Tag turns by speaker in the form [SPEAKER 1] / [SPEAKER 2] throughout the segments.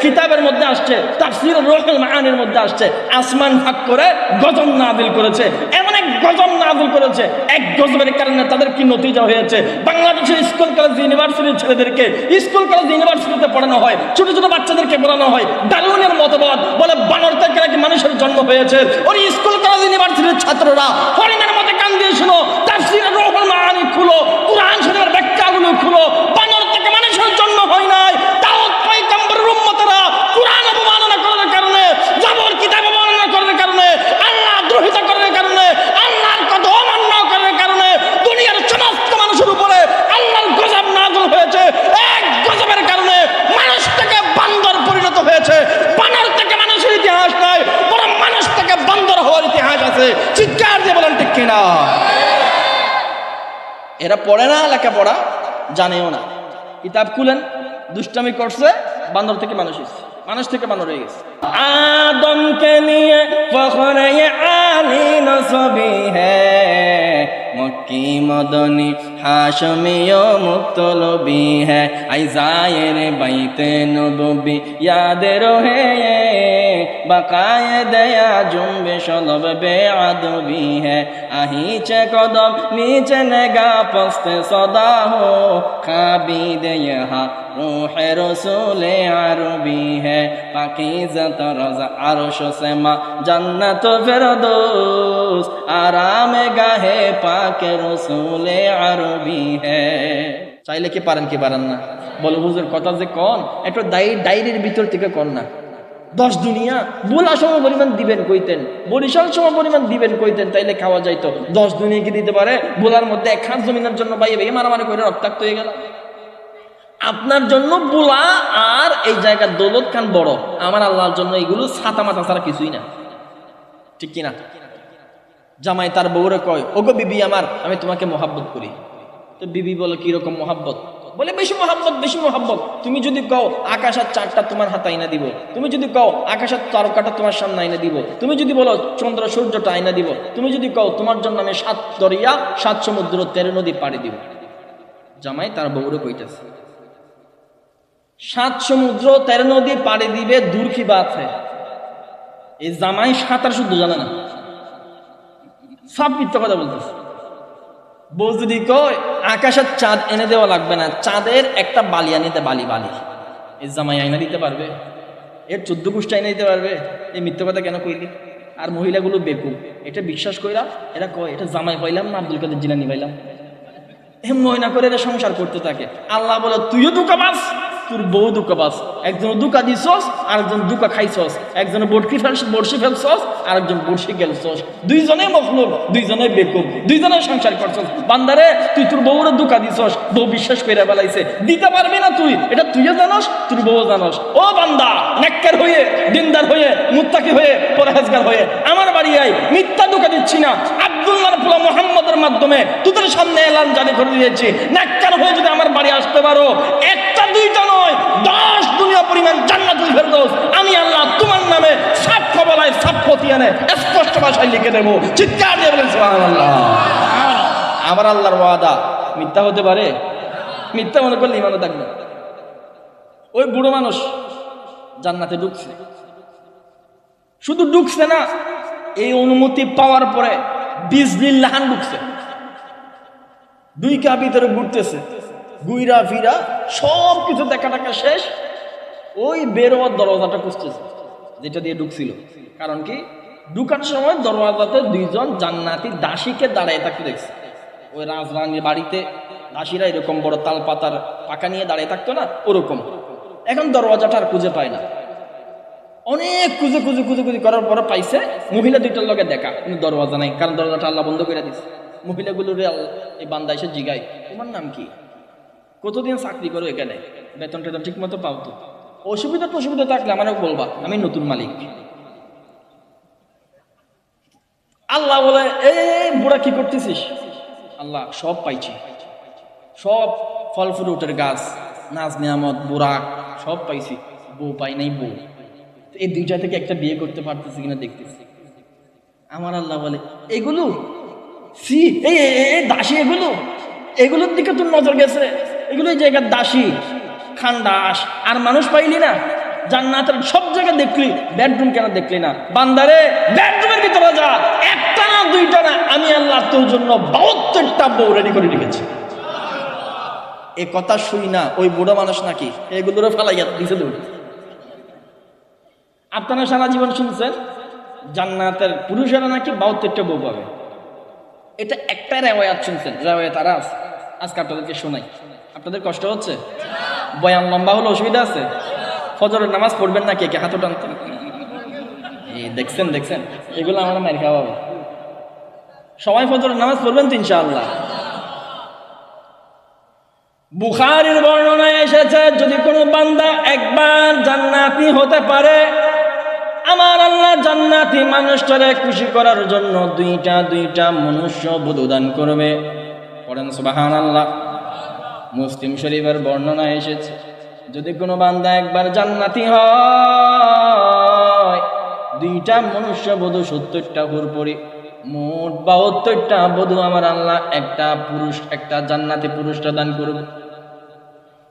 [SPEAKER 1] কিতাবের মধ্যে আসছে, তাফসীর রুহুল মাআনির মধ্যে আসছে, আসমান ভাগ করে গজব নাযিল করেছে। এমন এক গজব নাযিল করেছে, এক গজবের কারণে তাদের কি নতিজা হয়েছে। বাংলাদেশের স্কুল কলেজ ইউনিভার্সিটির ছেলেদেরকে স্কুল কলেজ ইউনিভার্সিটিতে পড়ানো হয়, ছোট ছোট বাচ্চাদেরকে পড়ানো হয় ডারউইনের মতবাদ, বলে বানর থেকে নাকি মানুষের জন্ম হয়েছে। ওই স্কুল কলেজ ইউনিভার্সিটির ছাত্ররা হরিণের মতো কান দিয়ে শুনো, তাফসীর রুহুল মাআনি খুলো, কুরআন শরীফের ব্যাখ্যাগুলো খুলো, বানর থেকে মানুষের জন্ম হয় নাই। দাউদ পয়গম্বরের উম্মতরা কুরআন অবমাননা করার কারণে, জাবর কিতাব অবমাননা করার কারণে, আল্লাহ দ্রোহিতা করার কারণে, আল্লাহর কথা অমান্য করার কারণে দুনিয়ার সমস্ত মানুষের উপরে আল্লাহর গজব নাযিল হয়েছে। এক গজবের কারণে মানুষ থেকে বান্দর পরিণত হয়েছে। বানর থেকে মানুষের ইতিহাস নাই, বরং মানুষ থেকে বান্দর হওয়ার ইতিহাস আছে। চিৎকার দিয়ে বলেন ঠিক কিনা? এরা পড়ে না, লেখাপড়া জানেও না। কিতাব খুলেন, দুষ্টামি করছে, বান্দর থেকে মানুষ হয়েছে, মানুষ থেকে বান্দর হয়ে গেছে। আদমকে নিয়ে ফখরে আলী নসবি হ্যায়, মক্কি মদনী হাশমিয় মুতলবি হ্যায়, আইজায়ের বাইতে নববী याद रहे, बकाए दया जुम्बिश लब बेअदबी है, अहीचे कदम नीचे नगा पस्ते सदा हो, खाबीद यहाँ रूह रसूल अरबी है, पाकीज़ा तरज़ा अर्श से मा जन्नत फिरदौस, आराम गाहे पाक रसूल अरबी है। চাইলে কি পারেন কি পারেন না? বলে হুজুর কথা যে কোন একটু ডায়েরির ভিতর থেকে কোন না। 10 দুনিয়া বোলা সম পরিমাণ দিবেন কইতেন, বরিশাল সম পরিমাণ দিবেন কইতেন, তাইলে খাওয়া যাইতো। 10 দুনিয়া কি দিতে পারে? বোলার মধ্যে এক হাত জমিনের জন্য বাইরে বাইরে মারামারি করে রক্তাক্ত হয়ে গেল। আপনার জন্য বোলা আর এই জায়গার দৌলত খান বড়, আমার আল্লাহর জন্য এগুলো ছাতা মাথা ছাড়া কিছুই না। ঠিক কিনা? জামাই তার বউরে কয়, ওগো বিবি আমার, আমি তোমাকে মহাব্বত করি। তো বিবি বলে কিরকম মহাব্বত? বলে বেশি মহাব্বত, বেশি মহাব্বত। তুমি যদি কও আকাশের চাঁদটা তোমার হাতে আইনা দিব, তুমি যদি কও আকাশের তারকাটা তোমার সামনে আইনা দিব, তুমি যদি বলো চন্দ্র সূর্যটা আইনা দিব, তুমি যদি কও তোমার জন্য আমি 7 দরিয়া 7 সমুদ্র 13 নদী পাড়ি দিব। জামাই তার বউরে কইতেছে 7 সমুদ্র 13 নদী পাড়ি দিবে, দূর কি বাত है। এই জামাই সাঁতার শুদ্ধ জানে না, সব মিথ্যা কথা বলতেছে। বউ যদি কয় আকাশের চাঁদ এনে দেওয়া লাগবে না, চাঁদের একটা বালি আনিতে, বালি বালি এই জামাই আইনা দিতে পারবে? এর 14 গোষ্ঠী আইনা দিতে পারবে? এই মিথ্যা কথা কেন কইলি? আর মহিলাগুলো বেকুব, এটা বিশ্বাস কইরা এরা কয় এটা জামাই পাইলাম না আব্দুল কাদের জিলানী পাইলাম, এম মহিনা করে এরা সংসার করতে থাকে। আল্লাহ বলে তুইও ধোঁকাবাজ, তোর বউ ধোঁকাবাজ। একজন ধোঁকা দিছস, আরেকজন ধোঁকা খাইছস। একজন বড়শি ফেলছস, আরেকজন বড়শি গেলছস। দুইজনে মখলুক, দুইজনে বেকুব, দুইজনে সংসার করছস। বান্দারে তুই তোর বউরে ধোঁকা দিছস, বউ বিশ্বাস করে বেলাইছে, দিতে পারবি না তুই, এটা তুইও জানস, তোর বউ জানস। ও বান্দা, নেককার হয়ে, দিনদার হয়ে, মুত্তাকি হয়ে, পরহেজগার হয়ে আমার বাড়ি আয়, মিথ্যা ধোঁকা দিচ্ছি না। আব্দুল্লাহর পোলা মুহাম্মদের মাধ্যমে তোদের সামনে এলান জারি করে দিয়েছি, নেককার হয়ে যদি আমার বাড়ি আসতে পারো, একটা দুইটা নয় 10 দুনিয়া পরিমাণ জান্নাতুল ফেরদৌস আমি আল্লাহ তোমার নামে সাক্ষ্য বলায় সাক্ষ্যতি এনে স্পষ্ট ভাষায় লিখে দেবো। চিৎকার দিয়ে বলেন সুবহানাল্লাহ। আমার আল্লাহর ওয়াদা মিথ্যা হতে পারে? মিথ্যা মনে করলে ইমানও থাকবে। ওই বুড়ো মানুষ জান্নাতে ঢুকছে, শুধু ঢুকছে না, এই অনুমতি পাওয়ার পরে বিজলিল্লাহান ঢুকছে। 2 কা ভিতরে ঘুরতেছে, গুইরা ফিরা সব কিছু দেখা টাকা শেষ। ওই বের হওয়ার দরওয়াজাটা খুঁজতেছে যেটা দিয়ে ঢুকছিল। কারণ কি, ঢুকার সময় দরওয়াজাতে 2 জন জান্নাতি দাসীকে দাঁড়ায় থাকতে দেখছে। ওই রাজরানীর বাড়িতে দাসীরা এরকম বড় তাল পাতার পাকা নিয়ে দাঁড়িয়ে থাকতো না, ওরকম। এখন দরওয়াজাটা আর খুঁজে পায় না, অনেক খুঁজে খুঁজে খুঁজে খুঁজে করার পরে পাইছে মহিলা 2টার লগে দেখা, কিন্তু দরওয়াজা নাই, কারণ দরওয়াজাটা আল্লাহ বন্ধ করে দিচ্ছে। মহিলাগুলোর এই বান্দা এসে জিগায়, তোমার নাম কি, কতদিন চাকরি করো এখানে, বেতন টেতন ঠিক মতো পাও তো? অসুবিধা থাকলে আমারও বলবা, আমি নতুন মালিক। আল্লাহ বলে এই বুড়া কি করতেছিস? আল্লাহ সব পাইছি, সব ফল ফ্রুটের গাছ, নাজ নিয়ামত, বুরাক সব পাইছি, বউ পাই নাই। বউ এই 2টা থেকে একটা বিয়ে করতে পারতেছি কিনা দেখতেছি। আমার আল্লাহ বলে এগুলো সি এই দাসী, এগুলোর দিকে তোর নজর গেছে, এগুলো এই জায়গার দাসী খান্ডাস, আর মানুষ পাইলি না? জান্নাতের সব জায়গায় দেখলি, বেডরুম কেন দেখলি না? বান্দারে বেডরুমের ভিতরে যা, একটা না দুইটা না, আমি আল্লাহ তোর জন্য 72টা বউ রেডি করে রেখেছি। এ কথা শুই না ওই বুড়ো মানুষ নাকি এগুলোরে ফালাইয়া দিছে দৌড়। আপনারা সারা জীবন শুনছেন জান্নাতের পুরুষেরা নাকি 72টা বউ পাবে, এটা একটা রেওয়ায়াত শুনছেন, রেওয়ায়াত আর আছে, আজকে আপনাদেরকে শোনাই। আপনাদের কষ্ট হচ্ছে? বয়ান লম্বা হলে অসুবিধা আছে? ফজরের নামাজ পড়বেন না কে কে? হাত টানতেন। দেখছেন দেখছেন, এগুলো আমরা মার খাওয়াবো। সবাই ফজরের নামাজ পড়বেন তো ইনশাআল্লাহ। বুখারীর বর্ণনায় এসেছে যদি কোনো বান্দা একবার জান্নাতি হতে পারে, আমার আল্লাহ জান্নাতি মানুষটারে খুশি করার জন্য দুইটা মনুষ্য বধূ দান করবে। পড়েন সুবহানাল্লাহ। মুসলিম শরীফের বর্ণনা এসেছে যদি কোনো বান্দা একবার জান্নাতি হয়, দুইটা মনুষ্য বধূ 70টা হুরপরি, মোট 72টা বধূ আমার আল্লাহ একটা জান্নাতি পুরুষটা দান করবে।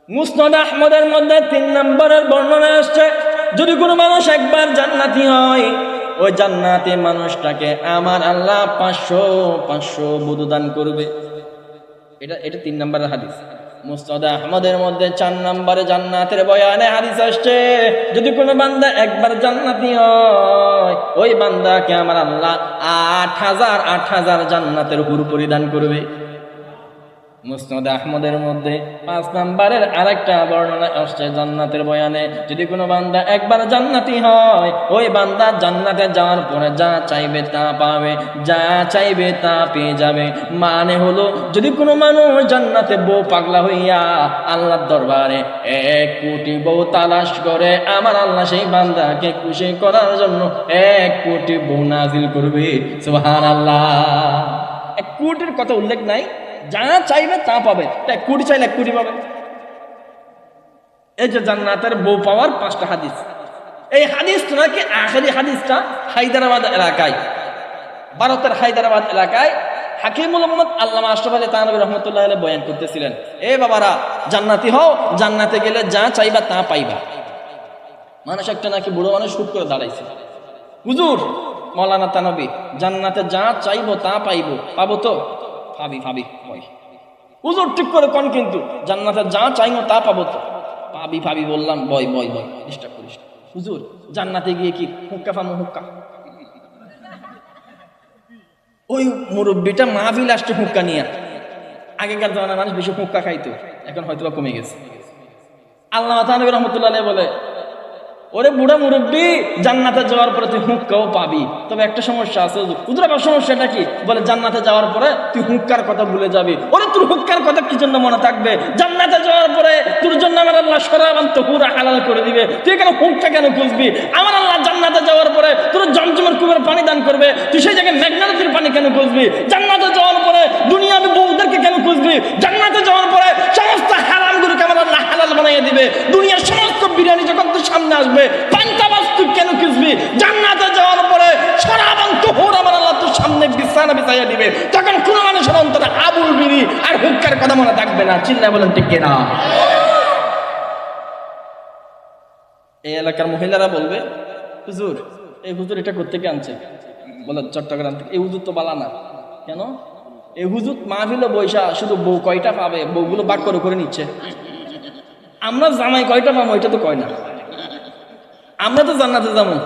[SPEAKER 1] মুসনাদ আহমদের মধ্যে 3 নম্বরের বর্ণনা আসছে যদি কোনো মানুষ একবার জান্নাতি হয়, ওই জান্নাতি মানুষটাকে আমার আল্লাহ 500 বধূ দান করবে। এটা 3 নম্বরের হাদিস। মুসনাদ আহমদের মধ্যে 4 নম্বরে জান্নাতের বয়ানে হাদিস আসছে যদি কোনো বান্দা একবার জান্নাতি হয়, ওই বান্দাকে আমার আল্লাহ 8000 জান্নাতের হুর পরিদান করবে। মুসনাদ আহমদের মধ্যে 5 নম্বরের আরেকটা বর্ণনা আসছে জান্নাতের বয়ানে যদি কোনো বান্দা একবার জান্নাতি হয়, ওই বান্দা জান্নাতে যাওয়ার পরে যা চাইবে তা পাবে, যা চাইবে তা পেয়ে যাবে। মানে হলো যদি কোনো মানুষ জান্নাতে বউ পাগলা হইয়া আল্লাহর দরবারে 1 কোটি বউ তালাশ করে, আমার আল্লাহ সেই বান্দাকে খুশি করার জন্য 1 কোটি বউ নাজিল করবে। সুবহানাল্লাহ। 1 কোটির কথা উল্লেখ নাই, যা চাইবে তা পাবে। 1 কোটি চাইলে 1 কোটি পাবে। এই যে জান্নাতের বউ পাওয়ার 5টা হাদিস, এই হাদিসটা নাকি আখেরি হাদিসটা হায়দ্রাবাদ এলাকায়, ভারতের হায়দ্রাবাদ এলাকায় হাকিমুল উম্মত আল্লামা আশরাফ আলী থানভী রাহমাতুল্লাহ আলাইহি বয়ান করতেছিলেন। এ বাবারা, জান্নাতি হও, জান্নাতে গেলে যা চাইবা তা পাইবা। মানুষ একটা নাকি বুড়ো মানুষ হুট করে দাঁড়াইছে, হুজুর মাওলানা থানভী, জান্নাতে যা চাইবো তা পাইবো, পাবো তো? ভাবি বই হুজুর ঠিক করে কোন, কিন্তু জান্নাতে যা চাইবো তা পাবো তো? ভাবি বললাম বই ডিস্টার্ব করিস। হুজুর জান্নাতে গিয়ে কি হুক্কা ফামু? হুক্কা ওই মুরব্বীটা মাহফিল আসছে হুক্কা নিয়ে। আগেকার জমানার মানুষ বেশি হুক্কা খাইতো, এখন হয়তো কমে গেছে। আল্লামা থানভী রাহমাতুল্লাহ আলাইহি বলে, ওরে বুড়া মুরব্বী, জান্নাতে যাওয়ার পরে তুই হুক্কাও পাবি, তবে একটা সমস্যা আছে। হুজুর আবার সমস্যাটা কি? বলে জান্নাতে যাওয়ার পরে তুই হুক্কার কথা ভুলে যাবি। ওরে তোর হুক্কার কথা কি জন্য মনে থাকবে? জান্নাতে যাওয়ার পরে তোর জন্য আমার আল্লাহ শরাবান তাহুরা হালাল করে দিবে, তুই কেন হুক্কা কেন খুঁজবি? আমার আল্লাহ জান্নাতে যাওয়ার পরে তোর জমজমের কুবের পানি দান করবে, তুই সেই জায়গায় মেঘনা নদীর পানি কেন খুঁজবি? জান্নাতে যাওয়ার পরে দুনিয়াবি বউদেরকে কেন খুঁজবি? জান্নাতে যাওয়ার পরে সমস্ত হারামগুলোকে আমার আল্লাহ হালাল বানিয়ে দিবে। দুনিয়ার সমস্ত বিরিয়ানি যখন তোর সামনে আসবে, পান্তাবাস তুই কেন খুঁজবি? জান্নাতে যাওয়ার পরে শরাবান তাহুরা আমার আল্লাহ তোর সামনে বিছানা বিছাইয়া দিবে, তখন কোনো মানুষের অন্তরে আবুল বিড়ি আর হুক্কার কথা মনে থাকবে না। চিল্লায় বলেন ঠিক কিনা? এই এলাকার মহিলারা বলবে, হুজুর এই হুজুর এটা কোত্থেকে আনছে? বলে চট্টগ্রাম থেকে। এই হুজুর তো বালা না। কেন? এই হুজুর মাহফিলে বৈশা শুধু বউ কয়টা পাবে, বউগুলো বাক করে নিচ্ছে। আমরা জামাই কয়টা পাবো এটা তো কয় না। আমরা তো জান্নাতে যাবো।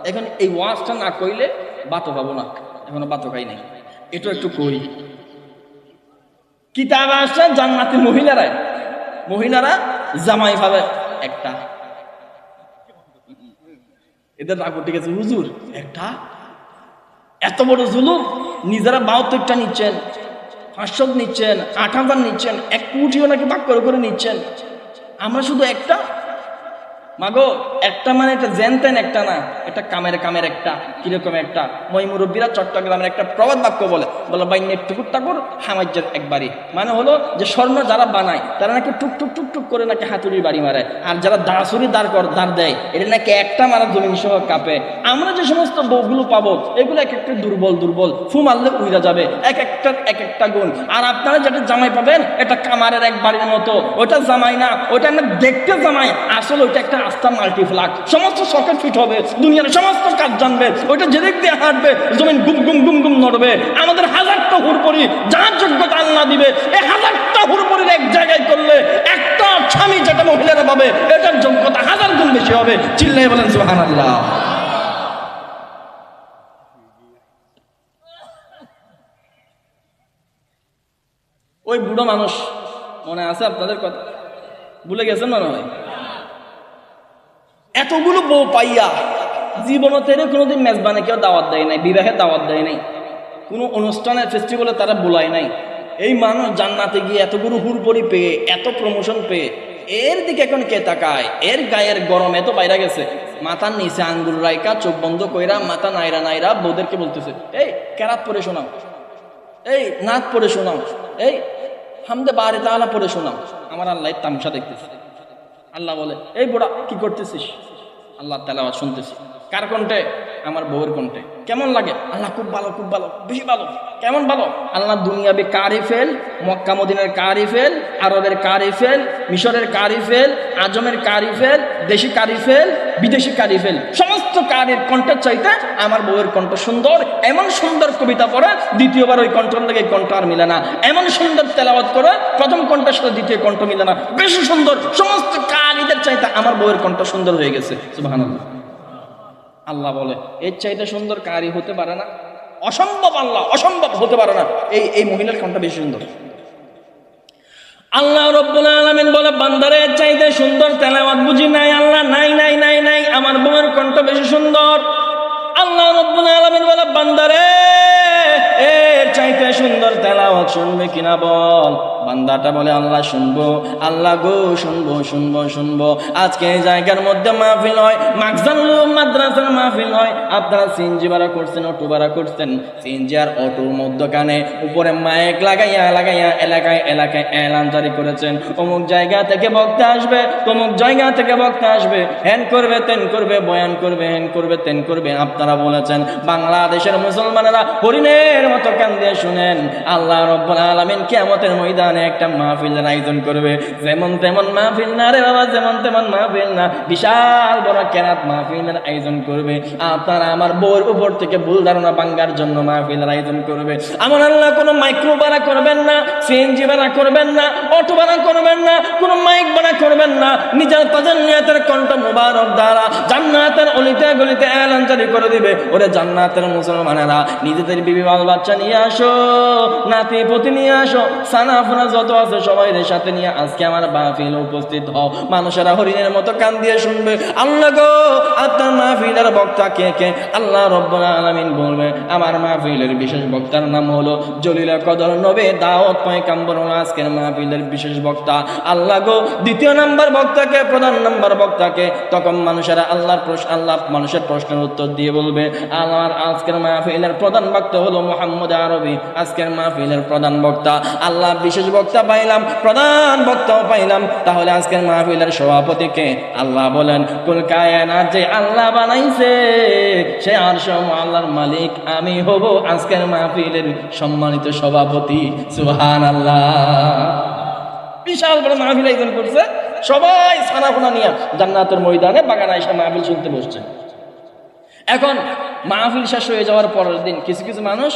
[SPEAKER 1] এখন এই ওয়াজটা না কইলে বাতো পাবো না, এখনো বাতো খাই নাই, এটা একটু কই। কিতাব আসছে জান্নাতি মহিলারা জামাই পাবে একটা। এদের রাগ উঠে গেছে, হুজুর একটা এত বড় জুলুম, নিজেরা 72টা নিচ্ছেন, 500 নিচ্ছেন, 8000 নিচ্ছেন, 1 কোটিও নাকি বাক করে নিচ্ছেন, আমরা শুধু একটা। মাগো একটা মানে এটা জেনতেন একটা না, এটা কামের একটা। কিরকম একটা? মই মুরব্বীরা চট্টগ্রামের একটা প্রবাদ বাক্য বলে বাইনের টুকুর টাকুর হামাজ্যের একবারই। মানে হলো যে স্বর্ণ যারা বানায় তারা নাকি টুক করে নাকি হাতুড়ির বাড়ি মারে, আর যারা দাঁড়াছড়ি দাঁড় দেয় এটা নাকি একটা মারা জমিন সহ কাঁপে। আমরা যে সমস্ত বউগুলো পাবো এগুলো এক একটা দুর্বল, ফু মারলে উইরা যাবে, এক একটা গুণ। আর আপনারা যেটা জামাই পাবেন এটা কামারের এক বাড়ির মতো। ওটা জামাই না, ওটা না দেখতে জামাই, আসলে ওইটা একটা রাস্তা মাল্টিপ্লাক, সমস্ত সকেট ফিট হবে, দুনিয়ার সমস্ত কাজ জানবে, ওইটা যেদিক দিয়ে হাঁটবে জমিন গুম গুম গুম গুম নড়বে। আমাদের হাজারটা হুরপরি যার যোগ্যতা আল্লাহ দিবে, এই হাজারটা হুরপরির এক জায়গায় করলে একটা স্বামী যেটা মহিলারা পাবে এটার যোগ্যতা 1000 গুণ বেশি হবে। চিল্লাইয়া বলেন সুবহানাল্লাহ। ওই বুড়ো মানুষ মনে আছে আপনাদের কথা? ভুলে গেছেন মনে হয়? এতগুলো বউ পাইয়া জীবনতে কোনোদিন মেজবানে কেউ দাওয়াত দেয় নাই, বিবাহে দাওয়াত দেয় নাই, কোনো অনুষ্ঠানে ফেস্টিভ্যালে তারা বোলায় নাই। এই মানুষ জান্নাতে গিয়ে এতগুলো হুরপরি পেয়ে, এত প্রমোশন পেয়ে এর দিকে এখন কে তাকায়? এর গায়ের গরম এত বাইরে গেছে, মাথার নিচে আঙ্গুল রাইকা চোখ বন্ধ কইরা মাথা নাইরা নাইরা বউদেরকে বলতেছে, এই কেরাত পড়ে শোনাও, এই নাচ পড়ে শোনাও, এই হামদে বারে তাআলা পড়ে শোনাও। আমার আল্লাহ তামসা দেখতেছে। আল্লাহ বলে, এই বুড়া কি করতেছিস? আল্লাহ তেলাওয়াত শুনতেছি। কার কণ্ঠে? আমার বউয়ের কণ্ঠে। কেমন লাগে? আল্লাহ খুব ভালো, খুব ভালো, বেশি ভালো। কেমন ভালো? আল্লাহ দুনিয়াবি কারিফেল, মক্কা মদিনার কারিফেল, আরবের কারিফেল, মিশরের কারিফেল, আজমের কারিফেল, দেশি কারিফেল, বিদেশি কারিফেল, সমস্ত কারির কণ্ঠের চাইতে আমার বউয়ের কণ্ঠ সুন্দর। এমন সুন্দর কবিতা পড়ে দ্বিতীয়বার ওই কণ্ঠের লেগে কণ্ঠ আর মিলে না। এমন সুন্দর তেলাওয়াত করে প্রথম কণ্ঠের সাথে দ্বিতীয় কণ্ঠ মিলে না। বেশি সুন্দর, সমস্ত কারিদের চাইতে আমার বউয়ের কণ্ঠ সুন্দর হয়ে গেছে। সুবহানাল্লাহ। আল্লাহ বলে, এর চাইতে সুন্দর কারি হতে পারে না, অসম্ভব। আল্লাহ অসম্ভব হতে পারে না, এই মহিলার কণ্ঠ বেশি সুন্দর। আল্লাহ রাব্বুল আলামিন বলে, বান্দারে এর চাইতে সুন্দর তেলাওয়াত বুঝি নাই? আল্লাহ নাই নাই নাই নাই, আমার বউয়ের কণ্ঠ বেশি সুন্দর। আল্লাহ রাব্বুল আলামিন বলে, বান্দারে এর চাইতে সুন্দর তেলাওয়াত শুনবে কিনা বল। বান্দাটা বলে, আল্লাহ শুনবো। আল্লাহ গো শুনবো শুনবো শুনবো। আজকে এই জায়গার মধ্যে মাহফিল হয়, মাকজানুল মাদ্রাসার মাহফিল হয়। আপনারা সিএনজি ভাড়া করছেন, অটো ভাড়া করছেন, সিএনজি আর অটোর মধ্যখানে উপরে মাইক লাগাইয়া লাগাইয়া এলাকায় এলাকায় এলান জারি করেছেন, অমুক জায়গা থেকে বক্তা আসবে, তমুক জায়গা থেকে বক্তা আসবে, হ্যান করবে তেন করবে, বয়ান করবে, হ্যান করবে তেন করবে। আপনারা বলেছেন বাংলাদেশের মুসলমানেরা হরিণের মতো কান দিয়ে শুনেন, আল্লাহ রাব্বুল আলামিন কিয়ামতের ময়দানে একটা মাহফিলের আয়োজন করবে। যেমন তেমন মাহফিল না রে বাবা, যেমন তেমন মাহফিল না, বিশাল বড় কেরাত মাহফিলের আয়োজন করবে। আপনারা আমার বউর উপর থেকে ভুল ধারণা ভাঙার জন্য মাহফিলের আয়োজন করবে। আমার আল্লাহ কোনো মাইক্রো ভাড়া করবেন না, সিএনজি ভাড়া করবেন না, অটো ভাড়া করবেন না, কোনো মাইক ভাড়া করবেন না। নিজের তাজান্নিয়াতের কণ্ঠ মুবারক দ্বারা জান্নাতের অলিতে গলিতে এলান জারি করে দিবে, ওরে জান্নাতের মুসলমানেরা নিজেদের বিবি বাল বাচ্চা নিয়ে আসো, নাতি পুতি নিয়ে আসো, সানাফুনা যত আছে সবাই সাথে নিয়ে আজকে আমার মাহফিলে উপস্থিত হও। মানুষেরা হরিণের মতো কান দিয়ে শুনবে। আল্লাহ গো আপনার মাহফিলের বক্তা কে কে? আল্লাহ রাব্বুল আলামিন বলবে, আমার মাহফিলের বিশেষ বক্তার নাম হলো জলিলা কদর নবী দাউদ পয়গম্বর হলো আজকের মাহফিলের বিশেষ বক্তা। আল্লাহ গো দ্বিতীয় নাম্বার বক্তাকে, প্রধান নাম্বার বক্তাকে? তখন মানুষেরা আল্লাহ মানুষের প্রশ্নের উত্তর দিয়ে বলবে, আমার আজকের মাহফিলের প্রধান বক্তা হলো মুহাম্মদ আরবি, আজকের মাহফিলের প্রধান বক্তা। আল্লাহ বিশেষ বক্তা পাইলাম, প্রধান বক্তাও পাইলাম, তাহলে আজকের মাহফিলের সভাপতি কে? আল্লাহ বলেন, কুল কায়নাত যে আল্লাহ বানাইছে সে আরশ আল্লাহর মালিক, আমি হব আজকের মাহফিলের সম্মানিত সভাপতি। সুবহানাল্লাহ। বিশাল বড় মাহফিল আয়োজন করছে, সবাই সানাফোনা নিয়ে জান্নাতের ময়দানে বাগানে এসে মাহফিল শুনতে বসছে। এখন মাহফিল শেষ হয়ে যাওয়ার পরের দিন কিছু কিছু মানুষ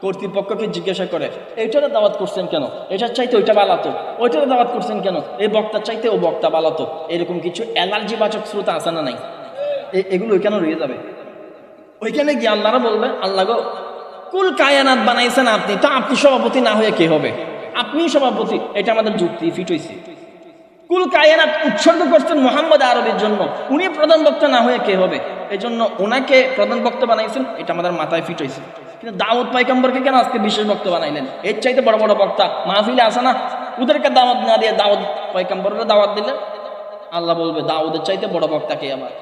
[SPEAKER 1] কর্তৃপক্ষকে জিজ্ঞাসা করে, এইটারে দাওয়াত করছেন কেন? এটার চাইতে ওইটা বালাতো। ওইটারে দাওয়াত করছেন কেন? এই বক্তার চাইতে ও বক্তা বালাতো। এরকম কিছু অ্যালার্জিবাচক শ্রোতা আছে না নাই? এগুলো ওইখানে রয়ে যাবে। ওইখানে গিয়ে আল্লাহরা বলবে, আল্লাহ গো কুল কায়নাত বানাইছেন আপনি, তা আপনি সভাপতি না হয়ে কে হবে? আপনি সভাপতি, এটা আমাদের যুক্তি ফিট হয়েছে। কুল কায়নাত উৎসর্গ করছেন মুহাম্মদ আরবির জন্য, উনি প্রধান বক্তা না হয়ে কে হবে? এই জন্য ওনাকে প্রধান বক্তা বানাইছেন, এটা আমাদের মাথায় ফিট হয়েছে। কিন্তু দাউদ পয়গম্বরকে কেন আজকে বিশেষ বক্তা বানাইলেন? এর চাইতে বড় বড় বক্তা মাহফিলে আসে না, ওদেরকে দাওয়াত না দিয়ে দাউদ পয়গম্বরের দাওয়াত দিলে আল্লাহ বলবে দাউদের চাইতে বড় বক্তা কে আমার?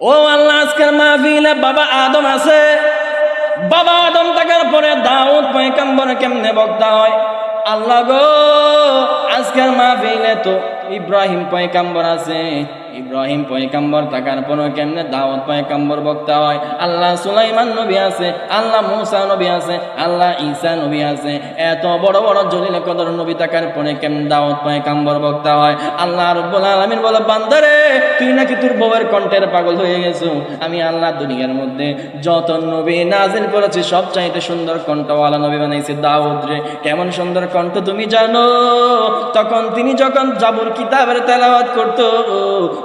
[SPEAKER 1] ও আল্লাহ, আজকের মাহফিলে বাবা আদম আছে, বাবা আদম থাকার পরে দাউদ পয়গম্বর কেমনে বক্তা হয়? আল্লাহ গো আজকের মাহফিলে তো ইব্রাহিম পয়গম্বর আছে, ইব্রাহিম পয়গাম্বর থাকার পরও কেমনে দাওয়াত পয়গাম্বর বক্তা হয়। আল্লাহ সুলাইমান নবী আছে, আল্লাহ মূসা নবী আছে, আল্লাহ ঈসা নবী আছে, এত বড় বড় জলিল কদর নবী থাকার পরে কেমনে দাওয়াত পয়গাম্বর বক্তা হয়। আল্লাহ রাব্বুল আলামিন বলে, বান্দারে তুই নাকি তোর বউয়ের কণ্ঠের পাগল হয়ে গেছো। আমি আল্লাহ দুনিয়ার মধ্যে যত নবী নাজিল করেছি সবচাইতে সুন্দর কণ্ঠওয়ালা নবী বানাইছি দাউদ রে। কেমন সুন্দর কণ্ঠ তুমি জানো? তখন তিনি যখন জাবুর কিতাবের তেলাওয়াত করতো,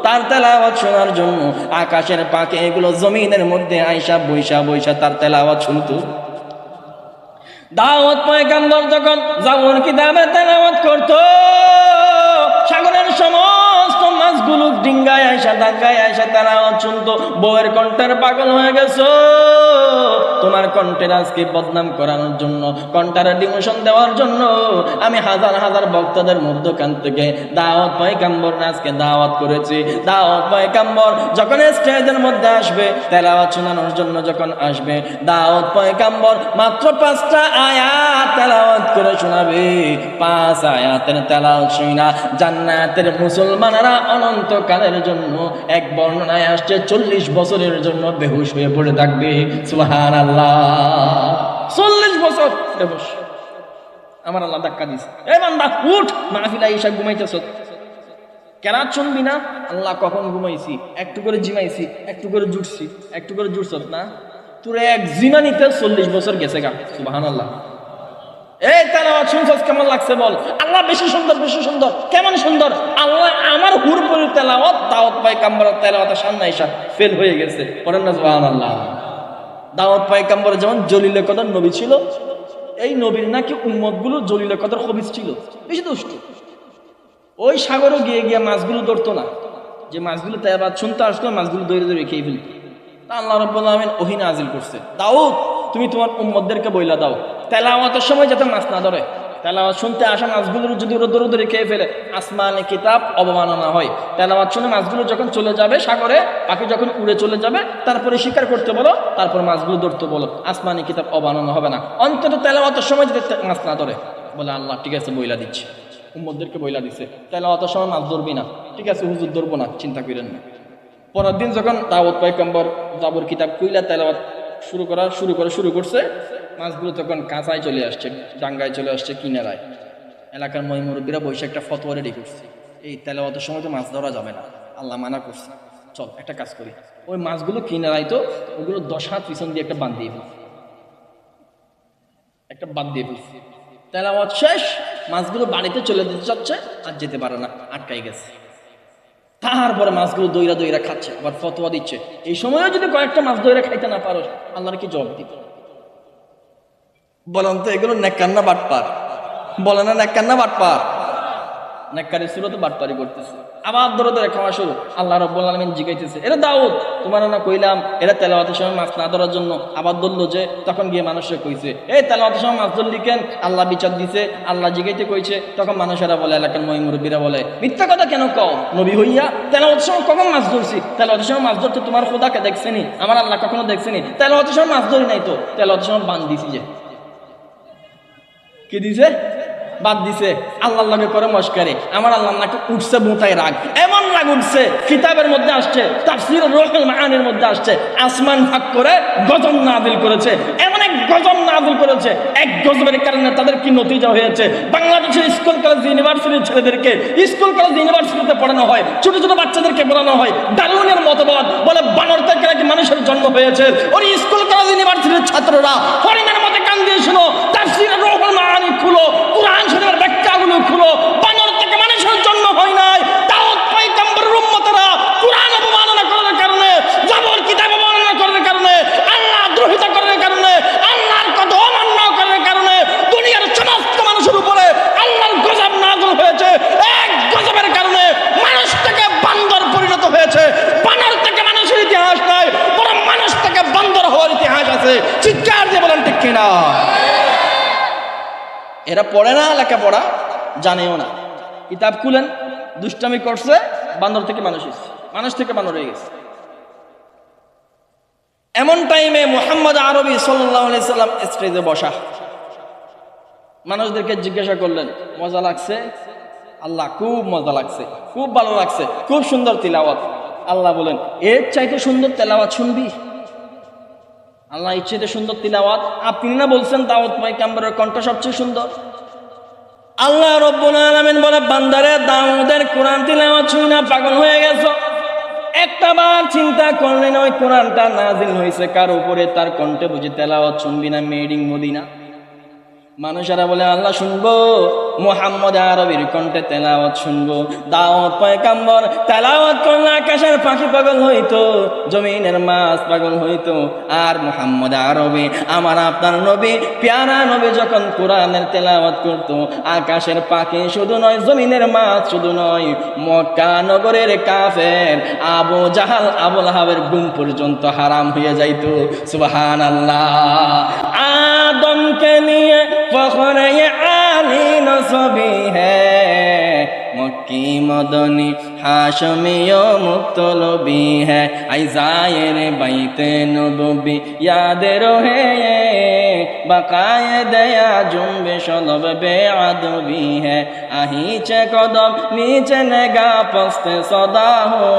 [SPEAKER 1] তার তেলাওয়াত শোনার জন্য আকাশের পাখি এগুলো জমিনের মধ্যে আইসা বৈশা বৈশা তার তেলাওয়াত শুনতো। দাউদ পয়গম্বর যখন জাবুর কিতাবের তেলাওয়াত করতো, সাগরের সমস্ত মাছগুলো ডিঙ্গায় আইসা ডাঙ্গায় আইসা তেলাওয়াত শুনতো। বউয়ের কণ্ঠের পাগল হয়ে গেছো, তোমার কণ্ঠের আজকে বদনাম করানোর জন্য, কণ্ঠের ডিমোশন দেওয়ার জন্য আমি হাজার হাজার ভক্তদের মধ্যখান থেকে দাওয়াত পয়গম্বর আজকে দাওয়াত করেছি। দাওয়াত পয়গম্বর যখন স্টেজের মধ্যে আসবে তেলাওয়াত শোনানোর জন্য, যখন আসবে দাওয়াত পয়গম্বর মাত্র 5টা আয়াত তেলাওয়াত করে শোনাবে। 5 আয়াতের তেলাওয়াত শুনা জান্নাতের মুসলমানরা অনন্তকালের জন্য, এক বর্ণনায় আসছে 40 বছরের জন্য বেহুশ হয়ে পড়ে থাকবে। সুবহানাল্লাহ, 40 বছর বেহুশ। আমার আল্লাহ ধাক্কা দিছে, এ বান্দা উঠ, মাহফিলে এসে ঘুমাইতেছ, কেরাত শুনবি না? আল্লাহ কখন ঘুমাইছি? একটু করে জিমাইছি, একটু করে জুটছি, একটু করে জুটছ না? তোর এক জিমানিতে 40 বছর গেছে গা। সুবহানাল্লাহ। এই তেলাওয়াত শুনছস, কেমন লাগছে বল? আল্লাহ বেশি সুন্দর, বেশি সুন্দর। কেমন সুন্দর? আল্লাহ আমার হুরপুরের তেলাওয়াত দাউদ পয়গম্বরের তেলাওয়াতের সামনে এসে ফেল হয়ে গেছে। পড়েন না সুবহানাল্লাহ। দাউদ পয়গম্বর যেমন জলিল কদর নবী ছিল, এই নবীর নাকি উম্মতগুলো জলিল কদর খবিস ছিল, বেশি দুষ্ট। ওই সাগরে গিয়ে গিয়ে মাছগুলো ধরতো না, যে মাছগুলো তেলাওয়াত শুনতে আসতো মাছগুলো দৌড়ে দৌড়ে খেয়ে ফেলত। তা আল্লাহ রাব্বুল আলামিন ওহী নাযিল করছে, দাউদ তুমি তোমার উম্মতদেরকে বইলা দাও তেলাওয়াতের সময় যাতে মাছ না ধরে। তেলাওয়াত শুনতে আসা মাছগুলো যদি ওরা দৌড়ে দৌড়ে খেয়ে ফেলে, আসমানে কিতাব অবমাননা হয়। তেলাওয়াত শুনে মাছগুলো যখন চলে যাবে সাগরে, পাখি যখন উড়ে চলে যাবে, তারপরে শিকার করতে বলো, তারপর মাছগুলো ধরতে বলো, আসমানে কিতাব অবমাননা হবে না। অন্তত তেলাওয়াতের সময় যদি মাছ না ধরে। বলে আল্লাহ ঠিক আছে বইলা দিচ্ছে, উম্মতদেরকে বইলা দিচ্ছে তেলাওয়াতের সময় মাছ ধরবি না। ঠিক আছে হুজুর, ধরবো না, চিন্তা করেন না। পরের দিন যখন দাউদ পয়গম্বর জাবুর কিতাব খুইলা তেলাওয়াত শুরু করছে, মাছগুলো তখন কাঁচায় চলে আসছে, ডাঙ্গায় চলে আসছে, কিনারায়। এলাকার মুরব্বীরা বসে একটা ফতোয়া রেডি করছে, এই তেলাওয়াতের সময় তো মাছ ধরা যাবে না, আল্লাহ মানা করছে। চল একটা কাজ করি, ওই মাছগুলো কিনারায় তো ওগুলো 10 হাত পিছন দিয়ে একটা বাঁধ দিয়ে ফেলছি, তেলাওয়াত শেষ, মাছগুলো বাড়িতে চলে যেতে চাচ্ছে, আর যেতে পারে না, আটকাই গেছে। তারপরে মাছগুলো দইরা দইরা খাচ্ছে, আবার ফতোয়া দিচ্ছে, এই সময়ও যদি কয়েকটা মাছ দইরা খাইতে না পারো, আল্লাহর কি জবাব দিত? বলেন তো এগুলো নেককার না বাটপার? বলে না নেককার না বাটপার? নেককারের সুরতে বাটপারি করতেছে, আবার ধরে ধরে খাওয়া শুরু। আল্লাহ রাব্বুল আলামিন জিজ্ঞাসা, এরা দাউদ তোমার না কইলাম এরা তেলাওয়াতের সময় মাছ না ধরার জন্য, আবার ধরলো যে, তখন গিয়ে মানুষরা কইছে এই তেলাওয়াতের সময় মাছ ধরলি কেন? আল্লাহ বিচার দিছে, আল্লাহ জিগাইতে কইছে। তখন মানুষেরা বলে, এলাকার মুরব্বীরা বলে, মিথ্যা কথা কেন কও? নবী হইয়া তেলাওয়াতের সময় কখন মাছ ধরছি? তেলাওয়াতের সময় মাছ ধরতে তোমার খোদাকে দেখছেনি, আমার আল্লাহ কখনো দেখছেনি? তেলাওয়াতের সময় মাছ ধরি নাই তো, তেলাওয়াতের সময় বান দিছি। যে কি দিছে? বাদ দিছে। আল্লাহর লগে করে মস্কারি, আমার আল্লাহ নাকি উঠছে মোটায় রাগ, এমন রাগ উঠছে, কিতাবের মধ্যে আসছে, তাফসীর রুহুল মাআনির মধ্যে আসছে, আসমান ফাঁক করে গজব নাযিল করেছে, এমন এক গজব নাযিল করেছে, এক গজবের কারণে তাদের কি নতিজা হয়েছে। বাংলাদেশের স্কুল কলেজ ইউনিভার্সিটির ছেলেদেরকে স্কুল কলেজ ইউনিভার্সিটিতে পড়ানো হয়, ছোট ছোট বাচ্চাদেরকে পড়ানো হয় ডারউইনের মতবাদ, বলে বানর থেকে নাকি মানুষের জন্ম হয়েছে। ওই স্কুল কলেজ ইউনিভার্সিটির ছাত্ররা হরিণের মতো কান দিয়ে শুনো, তাফসীর রুহুল মাআনি খুলো, কোরআন শরীফের ব্যাখ্যাগুলো খুলো, বানর থেকে মানুষের জন্ম হয় নাই। দাউদ পয়গম্বরের উম্মতরা কোরআন অবমাননা করার কারণে, জাবর কিতাব অবমাননা করার কারণে, আল্লাহ দ্রোহিতা করার কারণে, আল্লাহর কথা অমান্য করার কারণে দুনিয়ার সমস্ত মানুষের উপরে আল্লাহর গজব নাযিল হয়েছে। এক গজবের কারণে মানুষ থেকে বান্দর পরিণত হয়েছে। বানর থেকে মানুষের ইতিহাস নাই, বরং মানুষ থেকে বান্দর হওয়ার ইতিহাস আছে। চিৎকার দিয়ে বলেন ঠিক কিনা? এরা পড়ে না, লেখাপড়া জানেও না, কিতাব খুলেন, দুষ্টামি করছে, বান্দর থেকে মানুষ হয়েছে, মানুষ থেকে বান্দর হয়ে গেছে। এমন টাইমে মুহাম্মদ আরবি সাল্লাল্লাহু আলাইহি সাল্লাম স্টেজে বসা, মানুষদেরকে জিজ্ঞাসা করলেন, মজা লাগছে? আল্লাহ খুব মজা লাগছে, খুব ভালো লাগছে, খুব সুন্দর তিলাওয়াত। আল্লাহ বলেন এর চাইতে সুন্দর তেলাওয়াত শুনবি? আল্লাহ এর চাইতে সুন্দর তিলাওয়াত? আপনি না বলছেন দাউদ পয়গম্বরের কণ্ঠ সবচেয়ে সুন্দর। আল্লাহ রব্বুল আলামিন বলে বান্দারে দাউদের কোরআন তিলাওয়াত শুনে না পাগল হয়ে গেছো? একটা বার চিন্তা করলে না ওই কোরআনটা নাজিল হয়েছে কার উপরে? তার কণ্ঠে বুঝি তেলাওয়াত শুনবি না? Made in Medina. মানুষেরা বলে আল্লাহ শুনবো মুহাম্মদ আরবির কণ্ঠে তেলাওয়াত শুনবো। দাউদ পয়গম্বর তেলাওয়াত করলে আকাশের পাখি পাগল হইতো, জমিনের মাছ পাগল হইতো। আর মুহাম্মদ আরবি আমার আপনার নবী, প্যারা নবী যখন কোরআনের তেলাওয়াত করতো, আকাশের পাখি শুধু নয়, জমিনের মাছ শুধু নয়, মক্কা নগরের কাফের আবু জাহাল আবুল আহাবের ঘুম পর্যন্ত হারাম হয়ে যাইতো। সুবহানাল্লাহ। আদমকে নিয়ে ফখরে আলী নসবি হ্যায়, মক্কি মদনী হাশমিও মুক্তলবি হ্যায়, আইজায়ের বাইতে নববী ইয়াদ রহে, বাকায়ে দয়া জুম্বে সলব বেআদবি হ্যায়, আহিছে কদম নিচে নেগা পস্তে সদা হো,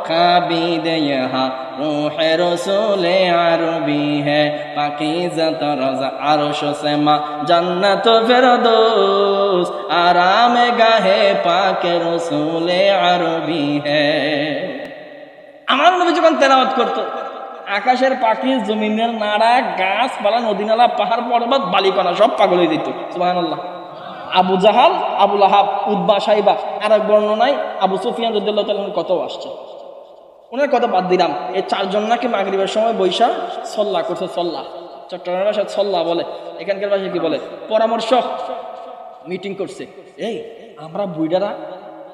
[SPEAKER 1] খাবিদে ইহা रूह रसूल अरबी है, पाकीज़त रज़ा अर्श सेमा जन्नत फिरदौस, आराम गाहे पाक रसूल अरबी है। আমার নবী যখন তেলাওয়াত করতো, আকাশের পাখি, জমিনের নাড়া, গাছপালা, নদী নালা, পাহাড় পর্বত, বালিকণা সব পাগল হয়ে দিত। সুবহানাল্লাহ। আবু জাহাল, আবুল আহাব, উতবা, সাইবা, আর এক বর্ণনায় আবু সুফিয়ান রাদিয়াল্লাহু তাআলা কত আসছে। ওনার কথা বাদ দিলাম, এই চারজন নাকি মাগরিবের সময় বৈশা সল্লা করছে। সল্লা চট্টগ্রামের ভাষায় সল্লা বলে, এখানকার ভাষায় কি বলে? পরামর্শ মিটিং করছে। এই আমরা বুইডারা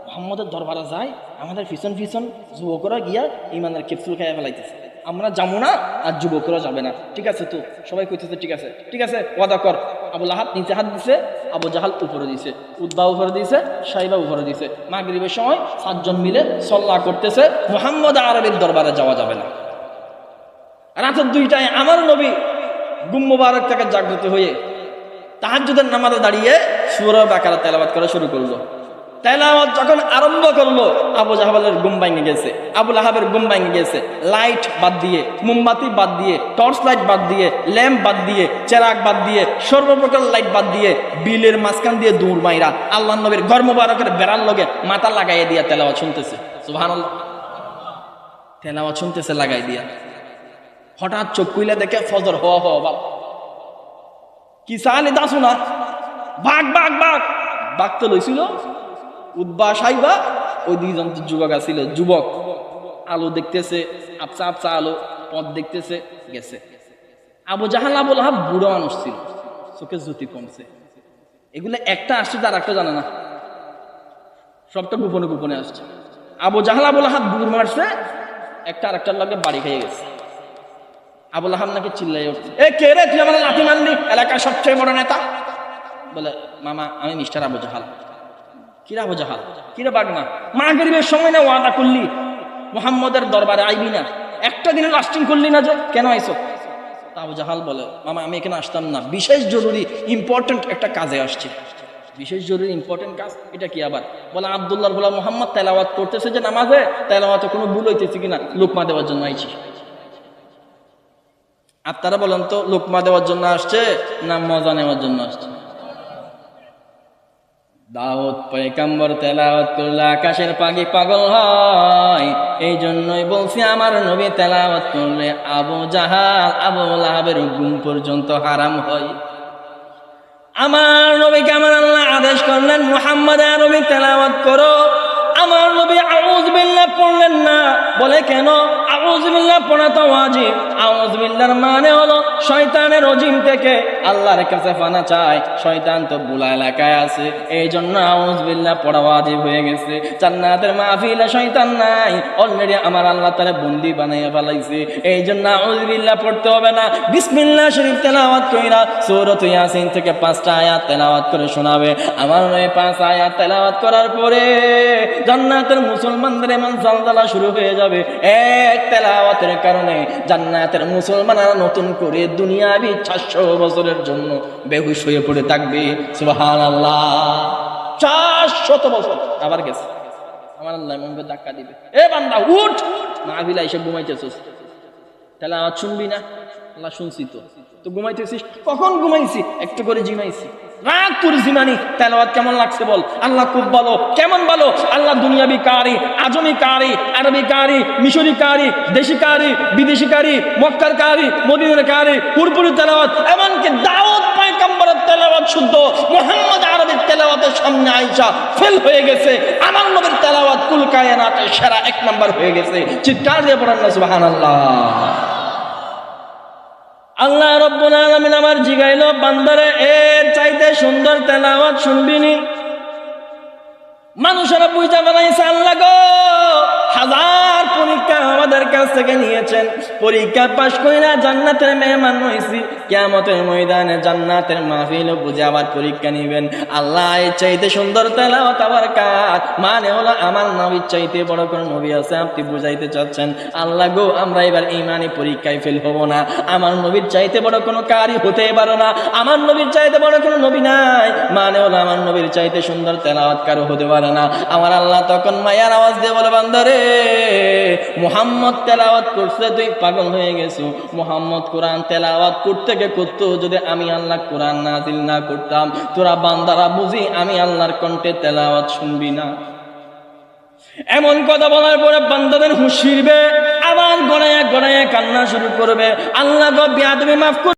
[SPEAKER 1] মোহাম্মদের দরবারে যাই, আমাদের পিছন পিছন যুবকরা গিয়া ইমানের ক্যাপসুল খাইয়া ফেলাইতেছে, আমরা যাবো না আর যুবকরা যাবে না। ঠিক আছে তো? সবাই কইতেছে ঠিক আছে, ঠিক আছে, ওয়াদা কর। আবুল আহাব নিচে হাত দিছে, আবু জাহাল উপরে দিছে, উতবা উপরে দিছে, সাইবা উপরে দিছে। মাগরিবের সময় সাতজন মিলে সল্লা করতেছে, মুহাম্মদ আরবির দরবারে যাওয়া যাবে না। রাতের 2টায় আমার নবী ঘুম মুবারক থেকে জাগ্রত হয়ে তাহাজ্জুদের নামাজে দাঁড়িয়ে সূরা বাকারা তেলাওয়াত করা শুরু করলো। তেলাওয়াত যখন আরম্ভ করলো, আবু জাহালের ঘুম ভাঙে গেছে, আবুল আহাবের ঘুম ভাঙে গেছে। লাইট বাদ দিয়ে, মোমবাতি বাদ দিয়ে, টর্চ লাইট বাদ দিয়ে, ল্যাম্প বাদ দিয়ে, চেরাগ বাদ দিয়ে, সর্বপ্রকার লাইট বাদ দিয়ে, বিলের মাঝখান দিয়ে দৌড় মাইরা আল্লাহ নবীর ঘর মুবারকের বেড়ার লগে মাথা লাগাইয়া দিয়া তেলাওয়াত শুনতেছে। সুবহানাল্লাহ। তেলাওয়াত শুনতেছে লাগাই দিয়া। হঠাৎ চোখ খুইলা দেখে ফজর হওয়া বাবা, কি সালি দাসু না, ভাগ ভাগ ভাগ ভাগ তো লইছিল উতবা সাইবা, ওই 2জন যুবক আছিল। যুবক আলো দেখতেছে, আপসা আপসা আলো, পথ দেখতেছে, গেছে। আবু জাহাল আবুল আহাব বুড়ো মানুষ ছিল, চোখে জ্যোতি কমছে। এগুলো একটা আসছে তার একটা জানে না, সবটা গোপনে গোপনে আসছে। আবু জাহাল আবুল আহাব দূর মারছে, একটা আরেকটার লগে বাড়ি খেয়ে গেছে। আবুল আহাব নাকি চিল্লাই উঠছে, এ কে রে, তুই আমার লাঠি মারলি, এলাকার সবচেয়ে বড় নেতা। বলে মামা আমি মিস্টার আবু জাহাল। কিরা আবু জাহাল, কিরা বাগনা, মাগরিবের সময় না ওয়াদা করলি মুহাম্মদের দরবারে আইবি না, একটা দিনে লাস্টিং করলি না, যে কেন আইছো? আবু জাহাল বলে মামা আমি এখানে আসতাম না, বিশেষ জরুরি ইম্পর্টেন্ট একটা কাজে আসছে। বিশেষ জরুরি ইম্পর্টেন্ট কাজ, এটা কি আবার? বলে আব্দুল্লাহর গোলাম মুহাম্মদ তেলাওয়াত করতেছে যে নামাজে, তেলাওয়াতে কোনো ভুল হইতেছে কিনা, লোকমা দেওয়ার জন্য আইছি। আপনারা বলেন তো, লোকমা দেওয়ার জন্য আসছে না মজা নেওয়ার জন্য আসছে? দাউদ পয়গম্বর তেলাওয়াত করলে আকাশের পাখি পাগল হয়। এই জন্যই বলছি আমার নবী তেলাওয়াত করলে আবু জাহাল আবুল আহাবের ঘুম পর্যন্ত হারাম হয়। আমার নবীকে আমার আল্লাহ আদেশ করলেন মুহাম্মদ আরবি তেলাওয়াত করো। আমার নবী আউযু বিল্লাহ পড়লেন না। বলে কেন? আউযু বিল্লাহ পড়া তো ওয়াজিব। আউযু বিল্লাহর মানে হলো শয়তানের রজিম থেকে আল্লাহর কাছে পানা চায়। শয়তান তো বুলা এলাকায় আছে, এই জন্য আউযু বিল্লাহ পড়া ওয়াজিব হয়ে গেছে। জান্নাতের মাহফিলে শয়তান নাই, অলরেডি আমার আল্লাহ তাআলা বন্দী বানাইয়া ফেলাইছে, এই জন্য আউযু বিল্লাহ পড়তে হবে না। বিসমিল্লাহ শরীফ তেলাওয়াত কইরা সূরাত ইয়াসিন থেকে 5টা আয়াত তেলাওয়াত করে শোনাবে। আমার নবী 5 আয়াত তেলাওয়াত করার পরে জান্নাতের মুসলমানদের এমন জালজালা শুরু হয়ে যাবে, এক তেলাওয়াতের কারণে জান্নাতের মুসলমানরা নতুন করে দুনিয়াবি 400 বছরের জন্য বেহুশ হয়ে পড়ে থাকবে। সুবহানাল্লাহ। 50-100 বছর আবার গেছে। আমার আল্লাহ মন করে ধাক্কা দিবে, এ বান্দা উঠ, মাহফিলে এসে ঘুমাইতেছিস, তাহলে আওয়াজ শুনবি না? আল্লাহ শুনছি তো ঘুমাইতেছিস। কখন ঘুমাইছি? একটু করে জিমাইছি। রাত তোর জিমানি, তেলাওয়াত কেমন লাগছে বল? আল্লাহ খুব ভালো। কেমন ভালো? আল্লাহ দুনিয়াবি কারি, আজমি কারি, আরবি কারি, মিশরি কারি, দেশি কারি, বিদেশি কারি, মক্কার কারি, মদিনার কারি, পুরপুরি তেলাওয়াত, এমনকি দাউদ পয়গম্বরের তেলাওয়াত শুদ্ধ, মুহাম্মদ আরবির তেলাওয়াতের সামনে আয়েশা ফেল হয়ে গেছে। আমার নবীর তেলাওয়াত কুল কায়নাতে সেরা 1 নাম্বার হয়ে গেছে। চিৎকার দিয়ে পড়েন না সুবহানাল্লাহ। আল্লাহ রাব্বুল আলামিন আমার জিগাইলো, বান্দারে এর চাইতে সুন্দর তেলাওয়াত শুনবিনি? মানুষেরা বুঝা বানাইছে আল্লাহ গো, হাজার পরীক্ষা আমাদের কাছ থেকে নিয়েছেন, পরীক্ষা পাশ কইরা জান্নাতের মেহমান হইছি, কিয়ামতের ময়দানে জান্নাতের মাহফিল বুঝে আবার পরীক্ষা নিবেন। আল্লাহ এর চাইতে সুন্দর তেলাওয়াত আবার কার? মানে হলো আমার নবীর চাইতে বড় কোন নবী আছে আপনি বুঝাইতে চাচ্ছেন? আল্লাহ গো, আমরা এবার ইমানি পরীক্ষায় ফেল হব না। আমার নবীর চাইতে বড় কোনো কারি হতে পারো না, আমার নবীর চাইতে বড় কোনো নবী নাই, মানে হলো আমার নবীর চাইতে সুন্দর তেলাওয়াত কারো হতে পারে না। আমার আল্লাহ তখন মায়ার আওয়াজ দিয়ে বলে, বান্দারে মুহাম্মদ তেলাওয়াত করছে, তুই পাগল হয়ে গেছো। মুহাম্মদ কোরআন তেলাওয়াত করতে করতো, যদি আমি আল্লাহ কোরআন নাজিল না করতাম, তোরা বান্দারা বুঝি আমি আল্লাহর কণ্ঠে তেলাওয়াত শুনবি না? এমন কথা বলার পরে বান্দাদের হুঁশ ফিরবে, আবার গড়াইয়া গড়াইয়া কান্না শুরু করবে, আল্লাহ গো বেয়াদবি মাফ কর।